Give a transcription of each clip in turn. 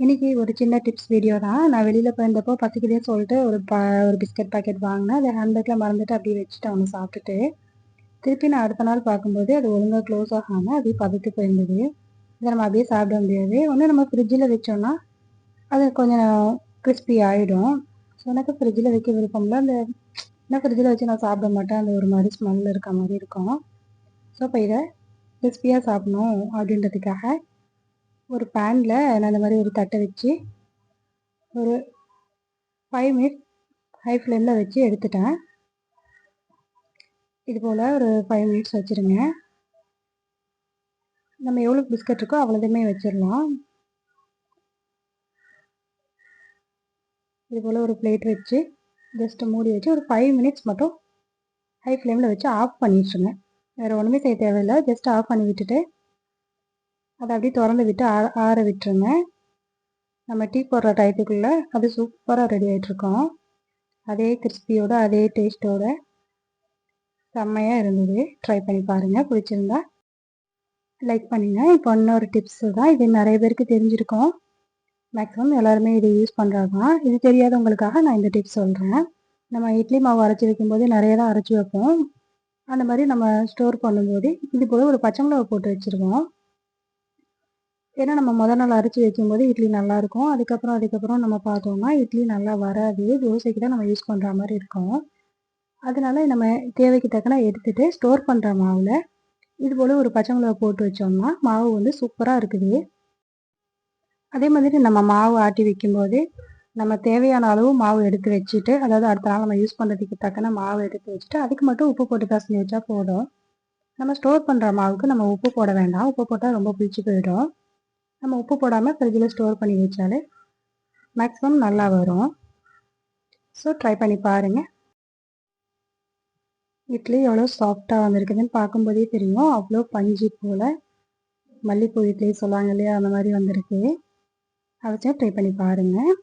இன்னைக்கு ஒரு சின்ன டிப்ஸ் வீடியோ தான். நான் வெளியில போயிருந்தப்போ பசிக்குதுன்னு சொல்லிட்டு ஒரு பிஸ்கட் பாக்கெட் வாங்கினேன். அதை ஹேண்ட்பேக்ல மறந்துட்டு அப்படியே வச்சுட்டேன் ஒன்று சாப்பிட்டுட்டு. திருப்பி நான் அடுத்த நாள் பார்க்கும்போது அது ஒழுங்கா க்ளோஸ் ஆகாமல் அப்படியே பதுத்து போயிருந்தது. இதை நம்ம அப்படியே சாப்பிட முடியாது. ஒன்று நம்ம ஃப்ரிட்ஜில் வச்சோம்னா அது கொஞ்சம் கிறிஸ்பி ஆகிடும். ஸோ எனக்கு ஃப்ரிட்ஜில் வைக்க விருப்பம்ல. இன்னும் ஃப்ரிட்ஜில் வச்சு நான் சாப்பிட மாட்டேன். அந்த ஒரு மாதிரி ஸ்மெல் இருக்க மாதிரி இருக்கும். ஸோ இப்போ இதை கிறிஸ்பியாக சாப்பிடணும் அப்படின்றதுக்காக ஒரு பேனில் நான் இந்த மாதிரி ஒரு தட்டை வச்சு ஒரு 5 மினிட்ஸ் ஹை ஃப்ளேமில் வச்சு எடுத்துட்டேன். இது போல் ஒரு 5 மினிட்ஸ் வச்சுருங்க. நம்ம எவ்வளோ பிஸ்கட் இருக்கோ அவ்வளோதுமே வச்சிடலாம். இது போல் ஒரு பிளேட் வச்சு ஜஸ்ட்டு மூடி வச்சு ஒரு 5 மினிட்ஸ் மட்டும் ஹை ஃப்ளேமில் வச்சு ஆஃப் பண்ணிட்டுருங்க. வேறு ஒன்றுமே செய்ய தேவையில்லை. ஜஸ்ட் ஆஃப் பண்ணி விட்டுட்டு அதை அப்படியே திறந்து விட்டு ஆற விட்டுருங்க. நம்ம டீ போடுற டயத்துக்குள்ளே அது சூப்பராக ரெடி ஆகிட்ருக்கோம். அதே கிறிஸ்பியோட அதே டேஸ்ட்டோட செம்மையாக இருந்தது. ட்ரை பண்ணி பாருங்கள். பிடிச்சிருந்தா லைக் பண்ணுங்க. இப்போ இன்னொரு டிப்ஸு தான். இது நிறைய பேருக்கு தெரிஞ்சிருக்கும். மேக்ஸிமம் எல்லாருமே இதை யூஸ் பண்ணுறாங்க. இது தெரியாதவங்களுக்காக நான் இந்த டிப்ஸ் சொல்கிறேன். நம்ம இட்லி மாவு அரைச்சி வைக்கும்போது நிறைய தான் அரைச்சி வைப்போம். அந்த மாதிரி நம்ம ஸ்டோர் பண்ணும்போது இது போல் ஒரு பச்சை மிளகா போட்டு வச்சுருவோம். ஏன்னா நம்ம முதல் நாள் அரைச்சி வைக்கும்போது இட்லி நல்லாயிருக்கும். அதுக்கப்புறம் நம்ம பார்த்தோம்னா இட்லி நல்லா வராது. தோசைக்கு தான் நம்ம யூஸ் பண்ணுற மாதிரி இருக்கும். அதனால நம்ம தேவைக்கு தக்கன எடுத்துகிட்டு ஸ்டோர் பண்ணுற மாவில் இது போல் ஒரு பச்சை மிளகா போட்டு வச்சோம்னா மாவு வந்து சூப்பராக இருக்குது. அதே மாதிரி நம்ம மாவு ஆட்டி வைக்கும்போது நம்ம தேவையான அளவு மாவு எடுத்து வச்சுட்டு, அதாவது அடுத்த நாள் நம்ம யூஸ் பண்ணுறதுக்கு தக்கன மாவு எடுத்து வச்சுட்டு அதுக்கு மட்டும் உப்பு போட்டு பிசைஞ்சு வச்சா போதும். நம்ம ஸ்டோர் பண்ணுற மாவுக்கு நம்ம உப்பு போட வேண்டாம். உப்பு போட்டால் ரொம்ப புளிச்சு போயிடும். நம்ம உப்பு போடாமல் ஃப்ரிட்ஜில் ஸ்டோர் பண்ணி வச்சாலே மேக்ஸிமம் நல்லா வரும். ஸோ ட்ரை பண்ணி பாருங்கள். இட்லி எவ்வளோ சாஃப்டாக வந்திருக்குதுன்னு பார்க்கும்போதே தெரியும். அவ்வளோ பஞ்சு போல் மல்லிப்பூ இட்லி சொல்லுவாங்க இல்லையா, அந்த மாதிரி வந்திருக்கு. அதை ட்ரை பண்ணி பாருங்கள்.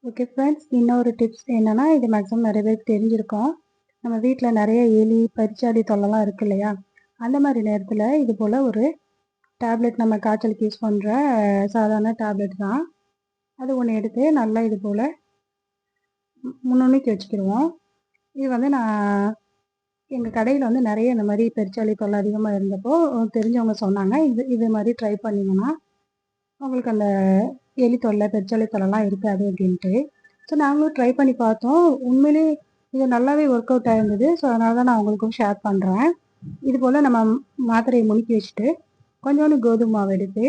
ஓகே ஃப்ரெண்ட்ஸ், இன்னொரு டிப்ஸ் என்னென்னா, இது மேக்ஸிமம் நிறைய பேருக்கு தெரிஞ்சிருக்கும். நம்ம வீட்டில் நிறைய எலி பரிச்சாடி தொல்லைலாம் இருக்குது இல்லையா, அந்த மாதிரி நேரத்தில் இது போல் ஒரு டேப்லெட், நம்ம காய்ச்சலுக்கு யூஸ் பண்ணுற சாதாரண டேப்லெட் தான். அது ஒன்று எடுத்து நல்லா இது போல் முன்னுக்கு வச்சுக்கிடுவோம். இது வந்து நான் எங்கள் கடையில் வந்து நிறைய இந்த மாதிரி பெருச்சாளி தொல்லை அதிகமாக இருந்தப்போ தெரிஞ்சவங்க சொன்னாங்க, இது மாதிரி ட்ரை பண்ணிங்கன்னா உங்களுக்கு அந்த எலி தொல்லை பெருச்சாளி தொல்லைலாம் இருக்காது அப்படின்ட்டு. ஸோ நாங்களும் ட்ரை பண்ணி பார்த்தோம். உண்மையிலே இது நல்லாவே ஒர்க் அவுட் ஆகிருந்தது. ஸோ அதனால தான் நான் உங்களுக்கும் ஷேர் பண்ணுறேன். இது போல் நம்ம மாத்திரையை முழுக்கி வச்சுட்டு கொஞ்சோண்டு கோதுமை மாவு எடுத்து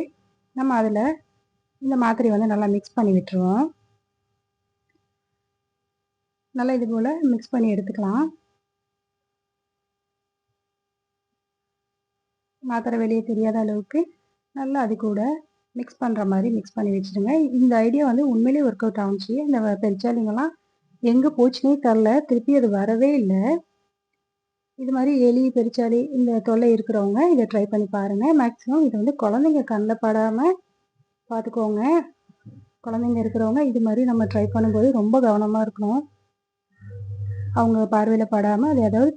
நம்ம அதில் இந்த மாத்திரையை வந்து நல்லா மிக்ஸ் பண்ணி விட்டுருவோம். நல்லா இது போல் மிக்ஸ் பண்ணி எடுத்துக்கலாம். மாத்திரை வெளியே தெரியாத அளவுக்கு நல்லா அது கூட மிக்ஸ் பண்ணுற மாதிரி மிக்ஸ் பண்ணி வச்சுடுங்க. இந்த ஐடியா வந்து உண்மையிலேயே ஒர்க் அவுட் ஆகுச்சு. இந்த பெருச்சாளிங்கெல்லாம் எங்கே போச்சுனே தெரில, திருப்பி அது வரவே இல்லை. இது மாதிரி எலி பெருச்சாளி இந்த தொல்லை இருக்கிறவங்க இதை ட்ரை பண்ணி பாருங்கள். மேக்ஸிமம் இது வந்து குழந்தைங்க கண்ணில் படாமல் பார்த்துக்கோங்க. குழந்தைங்க இருக்கிறவங்க இது மாதிரி நம்ம ட்ரை பண்ணும்போது ரொம்ப கவனமாக இருக்கணும். அவங்க பார்வையில் படாமல் அது ஏதாவது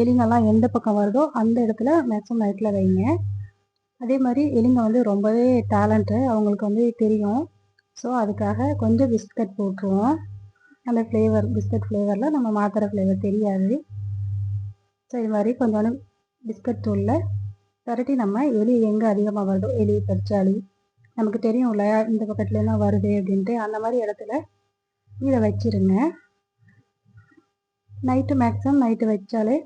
எலிங்கெல்லாம் எந்த பக்கம் வருதோ அந்த இடத்துல மேக்ஸிமம் நைட்டில் வைங்க. அதே மாதிரி எலிங்க வந்து ரொம்பவே டேலண்ட்டு, அவங்களுக்கு வந்து தெரியும். ஸோ அதுக்காக கொஞ்சம் பிஸ்கட் போட்டுருவோம். அந்த ஃப்ளேவர் பிஸ்கட் ஃப்ளேவரில் நம்ம மாத்திரை ஃப்ளேவர் தெரியாது. ஸோ இது மாதிரி கொஞ்சோண்டு பிஸ்கட் தூளில் பரட்டி நம்ம எலி எங்கே அதிகமாக வருதோ, எலி பெருச்சாளி நமக்கு தெரியும் இல்லையா இந்த பக்கத்துலேருந்து வருது அப்படின்ட்டு, அந்த மாதிரி இடத்துல இதை வச்சிருங்க. நைட்டு மேக்ஸிமம் நைட்டு வச்சாலே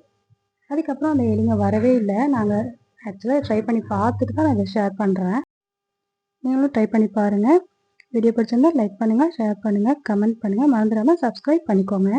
அதுக்கப்புறம் அந்த எலிங்க வரவே இல்லை. நாங்கள் ஆக்சுவலாக ட்ரை பண்ணி பார்த்துட்டு தான் நான் இதை ஷேர் பண்ணுறேன். நீங்களும் ட்ரை பண்ணி பாருங்கள். வீடியோ பிடிச்சிருந்தால் லைக் பண்ணுங்கள், ஷேர் பண்ணுங்கள், கமெண்ட் பண்ணுங்கள். மறந்துடாமல் சப்ஸ்கிரைப் பண்ணிக்கோங்க.